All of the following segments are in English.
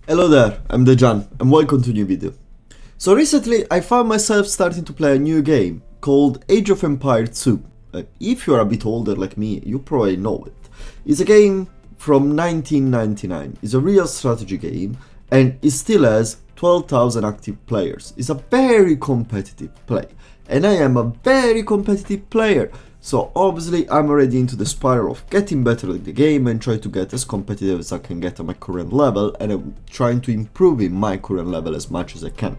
Hello there, I'm Dejan and welcome to a new video. So recently I found myself starting to play a new game called Age of Empires 2. If you're a bit older like me, you probably know it. It's a game from 1999. It's a real strategy game and it still has 12,000 active players. It's a very competitive play and I am a very competitive player. So obviously I'm already into the spiral of getting better at the game and try to get as competitive as I can get at my current level, and I'm trying to improve in my current level as much as I can.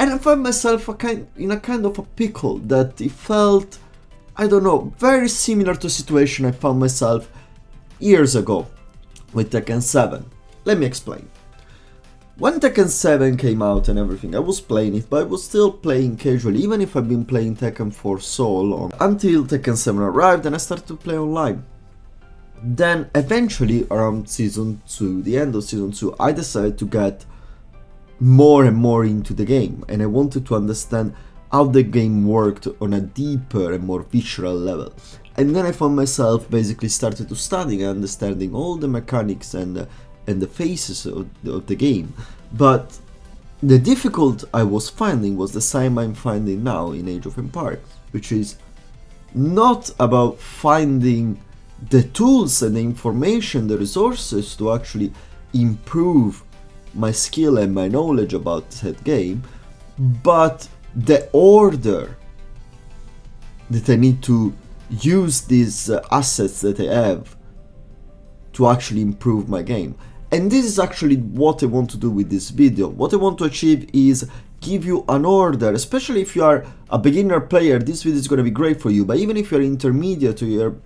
And I found myself in a kind of a pickle that it felt, I don't know, very similar to a situation I found myself years ago with Tekken 7. Let me explain. When Tekken 7 came out and everything, I was playing it, but I was still playing casually, even if I've been playing Tekken for so long, until Tekken 7 arrived and I started to play online. Then eventually around Season 2, the end of Season 2, I decided to get more and more into the game, and I wanted to understand how the game worked on a deeper and more visceral level. And then I found myself basically started to studying and understanding all the mechanics and the phases of the game. But the difficult I was finding was the same I'm finding now in Age of Empires, which is not about finding the tools and the information, the resources to actually improve my skill and my knowledge about that game, but the order that I need to use these assets that I have to actually improve my game. And this is actually what I want to do with this video. What I want to achieve is give you an order, especially if you are a beginner player, this video is going to be great for you. But even if you're intermediate or you're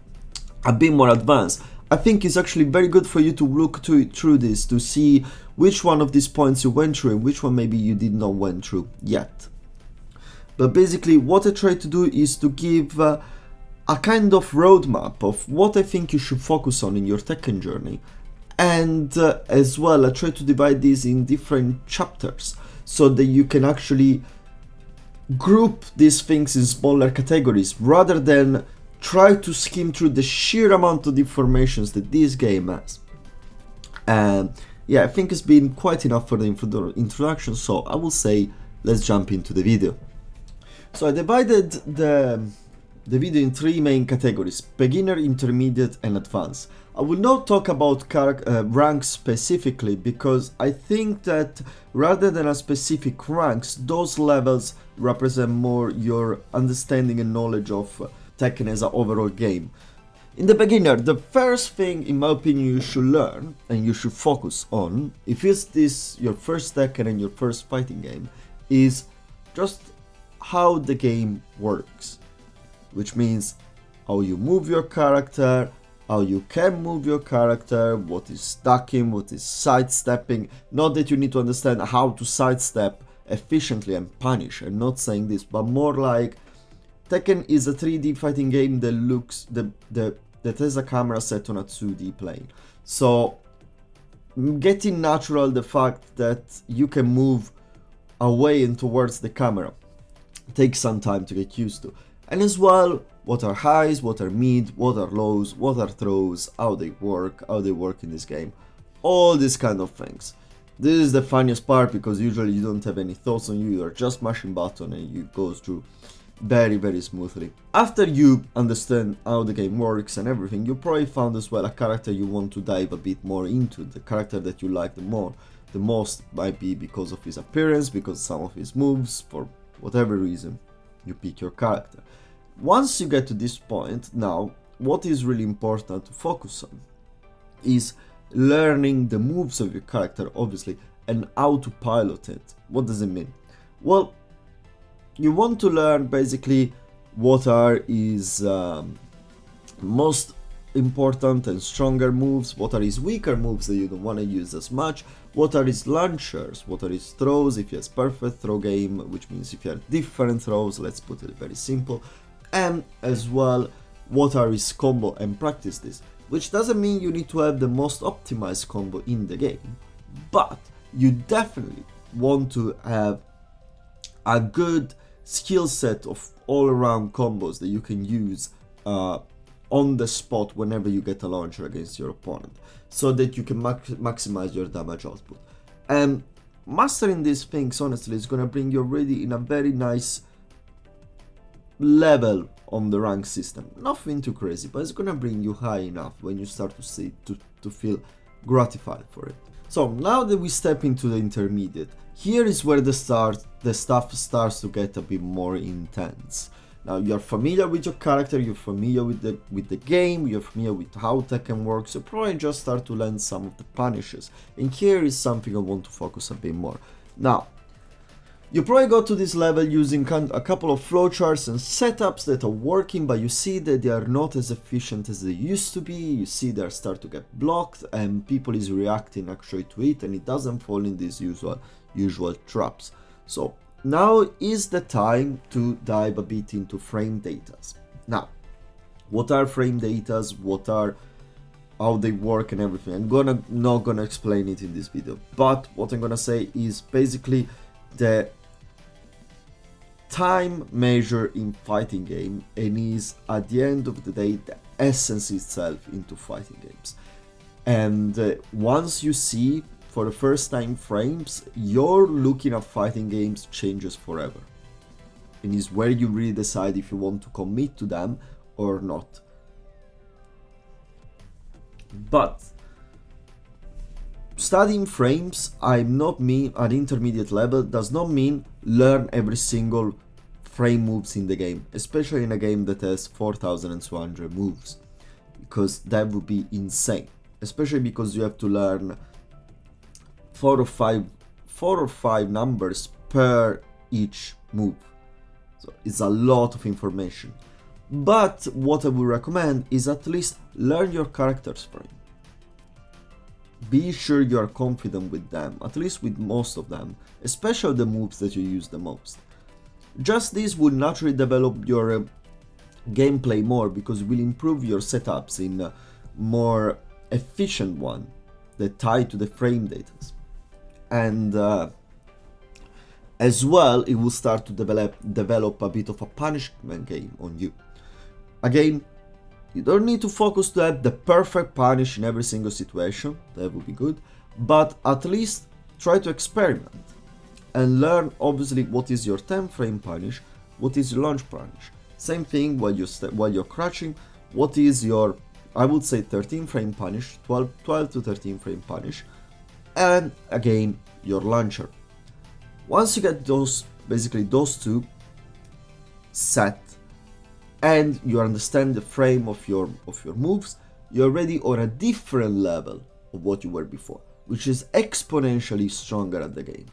a bit more advanced, I think it's actually very good for you to look through this to see which one of these points you went through and which one maybe you did not went through yet. But basically what I try to do is to give a kind of roadmap of what I think you should focus on in your Tekken journey. And as well, I try to divide these in different chapters so that you can actually group these things in smaller categories rather than try to skim through the sheer amount of information that this game has. And yeah, I think it's been quite enough for the introduction, so I will say let's jump into the video. So I divided the video in three main categories: beginner, intermediate and advanced. I will not talk about ranks specifically because I think that rather than a specific ranks, those levels represent more your understanding and knowledge of Tekken as an overall game. In the beginner, the first thing in my opinion you should learn and you should focus on, if it's this your first Tekken and your first fighting game, is just how the game works. Which means how you move your character, how you can move your character, what is stacking, what is sidestepping. Not that you need to understand how to sidestep efficiently and punish, I'm not saying this, but more like Tekken is a 3D fighting game that looks that has a camera set on a 2D plane. So getting natural the fact that you can move away and towards the camera takes some time to get used to. And as well, what are highs, what are mid, what are lows, what are throws, how they work in this game. All these kind of things. This is the funniest part because usually you don't have any thoughts on you are just mashing button and you go through very smoothly. After you understand how the game works and everything, you probably found as well a character you want to dive a bit more into, the character that you like the most might be because of his appearance, because some of his moves, for whatever reason, you pick your character. Once you get to this point, now, what is really important to focus on is learning the moves of your character, obviously, and how to pilot it. What does it mean? Well, you want to learn basically what are his most important and stronger moves, what are his weaker moves that you don't want to use as much, what are his launchers, what are his throws, if he has perfect throw game, which means if you have different throws, let's put it very simple, and as well what are his combo, and practice this, which doesn't mean you need to have the most optimized combo in the game, but you definitely want to have a good skill set of all-around combos that you can use on the spot whenever you get a launcher against your opponent, so that you can maximize your damage output. And mastering these things, honestly, is gonna bring you already in a very nice level on the rank system. Nothing too crazy, but it's gonna bring you high enough when you start to see to feel gratified for it. So now that we step into the intermediate, here is where the stuff starts to get a bit more intense. Now you're familiar with your character, you're familiar with the game, you're familiar with how Tekken works, you probably just start to learn some of the punishes. And here is something I want to focus a bit more. Now, you probably got to this level using a couple of flowcharts and setups that are working, but you see that they are not as efficient as they used to be. You see they start to get blocked and people is reacting actually to it, and it doesn't fall in these usual traps. So now is the time to dive a bit into frame datas. Now, what are frame datas? How they work and everything? I'm not gonna explain it in this video, but what I'm gonna say is basically the time measure in fighting game, and is at the end of the day the essence itself into fighting games. And once you see for the first time frames, your looking at fighting games changes forever, and is where you really decide if you want to commit to them or not. But studying frames, I'm not me at intermediate level, does not mean learn every single frame moves in the game, especially in a game that has 4200 moves, because that would be insane, especially because you have to learn four or five numbers per each move. So it's a lot of information. But what I would recommend is at least learn your character's frame. Be sure you are confident with them, at least with most of them, especially the moves that you use the most. Just this will naturally develop your gameplay more, because it will improve your setups in a more efficient one that tie to the frame data. And as well, it will start to develop a bit of a punishment game on you. Again, you don't need to focus to have the perfect punish in every single situation, that would be good, but at least try to experiment and learn obviously what is your 10 frame punish, what is your launch punish. Same thing while you're crouching, what is your, I would say 13 frame punish, 12 to 13 frame punish, and again your launcher. Once you get those two set, and you understand the frame of your moves, you're already on a different level of what you were before, which is exponentially stronger at the game.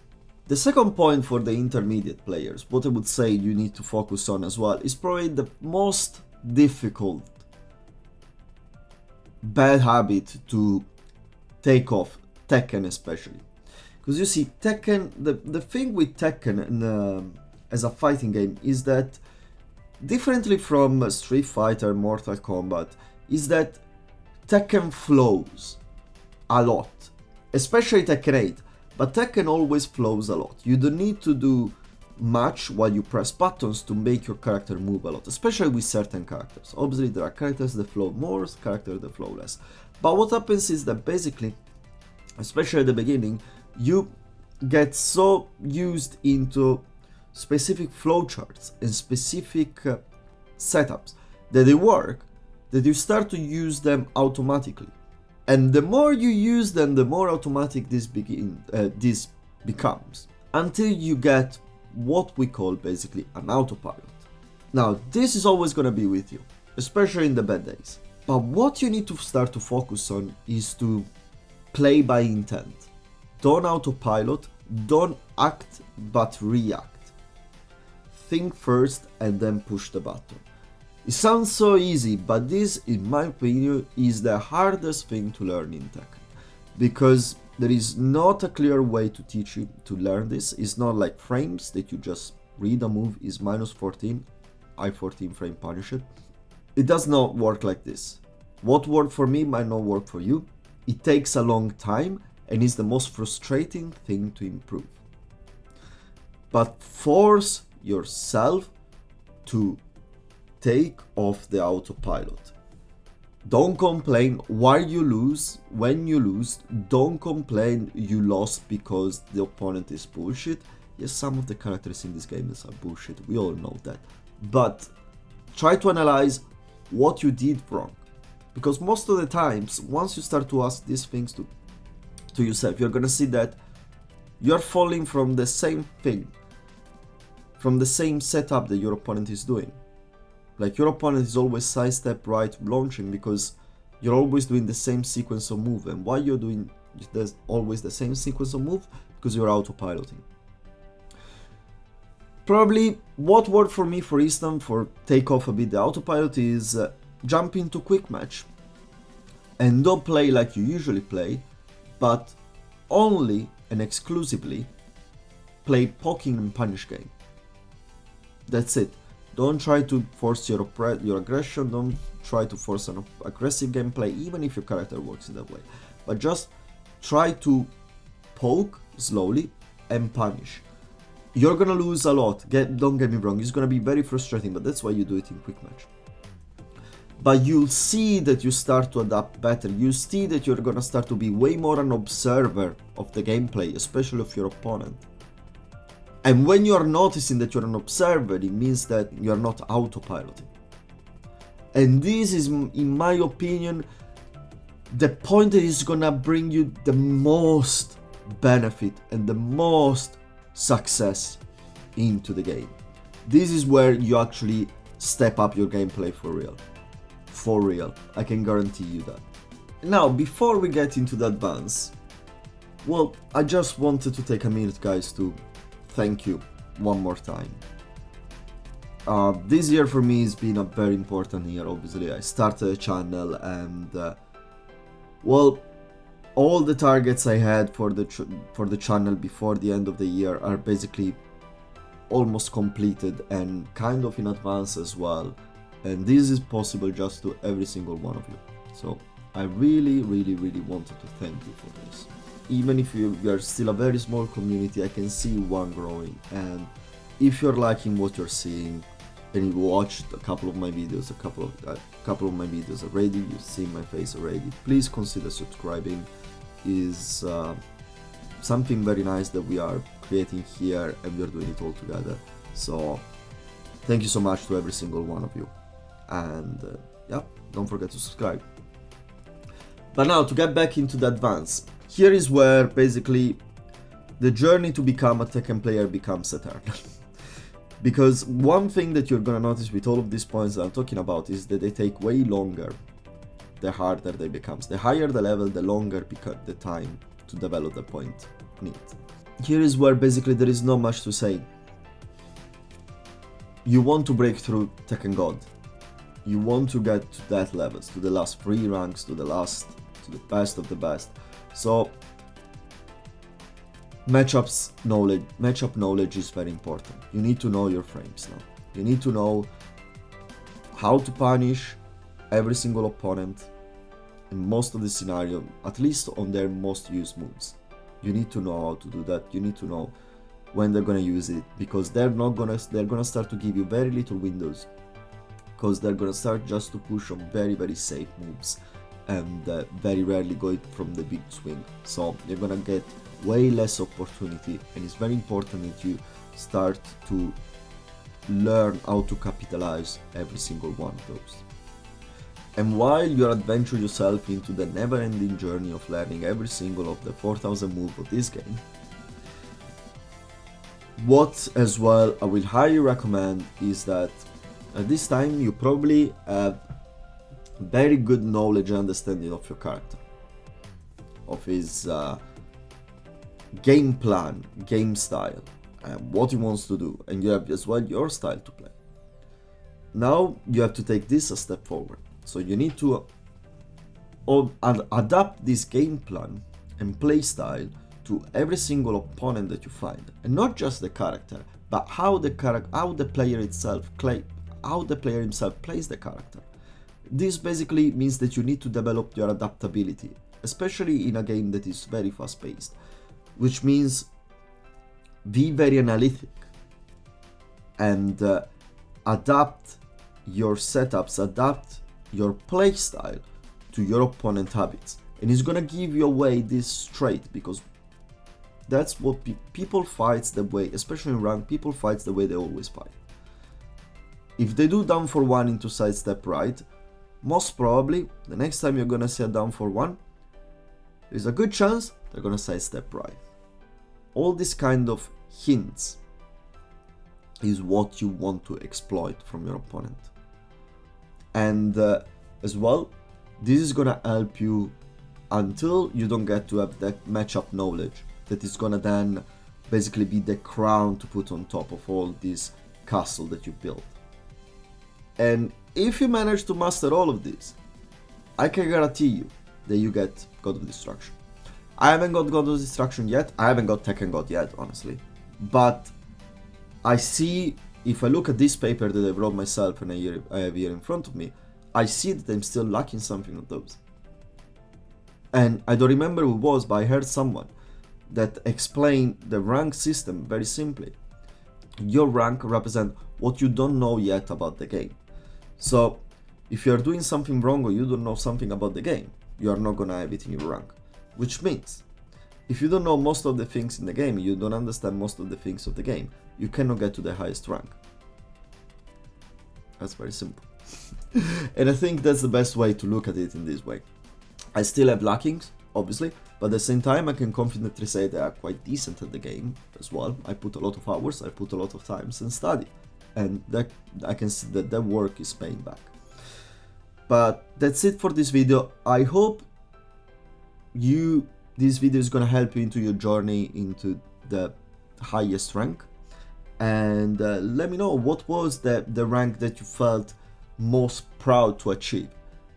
The second point for the intermediate players, what I would say you need to focus on as well, is probably the most difficult bad habit to take off, Tekken especially. Because you see, Tekken, the thing with Tekken as a fighting game is that, differently from Street Fighter, Mortal Kombat, is that Tekken flows a lot, especially Tekken 8, but Tekken always flows a lot. You don't need to do much while you press buttons to make your character move a lot, especially with certain characters. Obviously there are characters that flow more, characters that flow less. But what happens is that basically, especially at the beginning, you get so used into specific flowcharts and specific setups that they work, that you start to use them automatically. And the more you use them, the more automatic this becomes, until you get what we call basically an autopilot. Now, this is always going to be with you, especially in the bad days. But what you need to start to focus on is to play by intent. Don't autopilot, don't act but react. Think first and then push the button. It sounds so easy, but this, in my opinion, is the hardest thing to learn in Tekken, because there is not a clear way to teach you to learn this. It's not like frames that you just read a move is -14, I14 frame punish it. It does not work like this. What worked for me might not work for you. It takes a long time and is the most frustrating thing to improve. But force yourself to take off the autopilot. Don't complain while you lose. When you lose, don't complain you lost because the opponent is bullshit. Yes, some of the characters in this game are bullshit, we all know that. But try to analyze what you did wrong. Because most of the times, once you start to ask these things to yourself, you're gonna see that you're falling from the same thing, from the same setup that your opponent is doing. Like, your opponent is always sidestep right launching because you're always doing the same sequence of move. And why you're doing always the same sequence of move? Because you're autopiloting. Probably what worked for me, for instance, for take off a bit the autopilot is jump into quick match. And don't play like you usually play, but only and exclusively play poking and punish game. That's it. Don't try to force your aggression, don't try to force an aggressive gameplay, even if your character works in that way. But just try to poke slowly and punish. You're gonna lose a lot, don't get me wrong, it's gonna be very frustrating, but that's why you do it in quick match. But you'll see that you start to adapt better, you see that you're gonna start to be way more an observer of the gameplay, especially of your opponent. And when you're noticing that you're an observer, it means that you're not autopiloting. And this is, in my opinion, the point that is gonna bring you the most benefit and the most success into the game. This is where you actually step up your gameplay for real. For real, I can guarantee you that. Now, before we get into the advance, well, I just wanted to take a minute, guys, to thank you one more time. This year for me has been a very important year, obviously. I started a channel and, well, all the targets I had for the channel before the end of the year are basically almost completed and kind of in advance as well. And this is possible just to every single one of you. So I really wanted to thank you for this. Even if you are still a very small community, I can see one growing. And if you're liking what you're seeing and you watched a couple of my videos, a couple of my videos already, you've seen my face already, please consider subscribing. Is something very nice that we are creating here and we're doing it all together. So thank you so much to every single one of you. And yeah, don't forget to subscribe. But now, to get back into the advance, here is where basically the journey to become a Tekken player becomes eternal. Because one thing that you're gonna notice with all of these points that I'm talking about is that they take way longer the harder they become. The higher the level, the longer the time to develop the point needs. Here is where basically there is not much to say. You want to break through Tekken God. You want to get to that levels, to the last 3 ranks, to the best of the best. So matchup knowledge is very important. You need to know your frames now. You need to know how to punish every single opponent in most of the scenario, at least on their most used moves. You need to know how to do that. You need to know when they're gonna use it, because they're gonna start to give you very little windows, because they're gonna start just to push on very safe moves and very rarely go from the big swing. So you're gonna get way less opportunity, and it's very important that you start to learn how to capitalize every single one of those. And while you adventure yourself into the never-ending journey of learning every single of the 4000 moves of this game, what as well I will highly recommend is that at this time you probably have very good knowledge and understanding of your character, of his game plan, game style, and what he wants to do, and you have as well your style to play. Now you have to take this a step forward. So you need to adapt this game plan and play style to every single opponent that you find, and not just the character, but how the player himself plays the character. This basically means that you need to develop your adaptability, especially in a game that is very fast-paced, which means be very analytic and adapt your setups, adapt your playstyle to your opponent habits, and he's gonna give you away this trait, because that's what people fights the way, especially in rank, people fights the way they always fight. If they do down for one into sidestep right, most probably the next time you're gonna see a down for one, there's a good chance they're gonna sidestep right. All these kind of hints is what you want to exploit from your opponent. And as well, this is gonna help you until you don't get to have that matchup knowledge that is gonna then basically be the crown to put on top of all this castle that you built. And if you manage to master all of this, I can guarantee you that you get God of Destruction. I haven't got God of Destruction yet, I haven't got Tekken God yet, honestly. But I see, if I look at this paper that I wrote myself and I have here in front of me, I see that I'm still lacking something of those. And I don't remember who it was, but I heard someone that explained the rank system very simply. Your rank represents what you don't know yet about the game. So if you're doing something wrong or you don't know something about the game, you are not gonna have it in your rank. Which means, if you don't know most of the things in the game, you don't understand most of the things of the game, you cannot get to the highest rank. That's very simple. And I think that's the best way to look at it in this way. I still have lackings, obviously, but at the same time I can confidently say that I'm quite decent at the game as well. I put a lot of hours, I put a lot of times and study, and that I can see that that work is paying back. But that's it for this video. I hope this video is gonna help you into your journey into the highest rank, and let me know what was the rank that you felt most proud to achieve,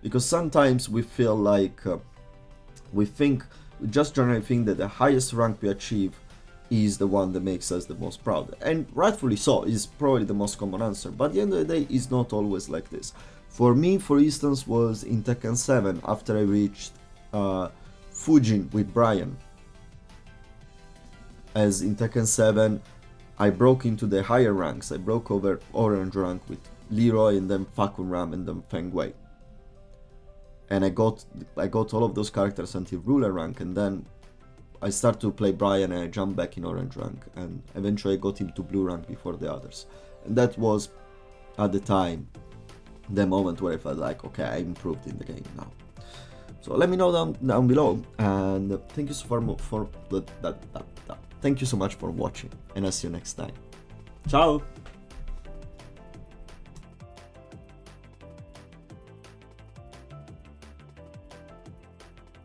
because sometimes we feel like we just generally think that the highest rank we achieve is the one that makes us the most proud, and rightfully so, is probably the most common answer, but at the end of the day it's not always like this. For me, for instance, was in Tekken 7 after I reached Fujin with Brian. As in Tekken 7 I broke into the higher ranks, I broke over orange rank with Leroy and then Fakun Ram and then Feng Wei. And I got all of those characters until ruler rank, and then I started to play Brian and I jumped back in orange rank, and eventually I got into blue rank before the others. And that was, at the time, the moment where I felt like, okay, I improved in the game now. So let me know down below, and thank you so much for watching, and I'll see you next time. Ciao!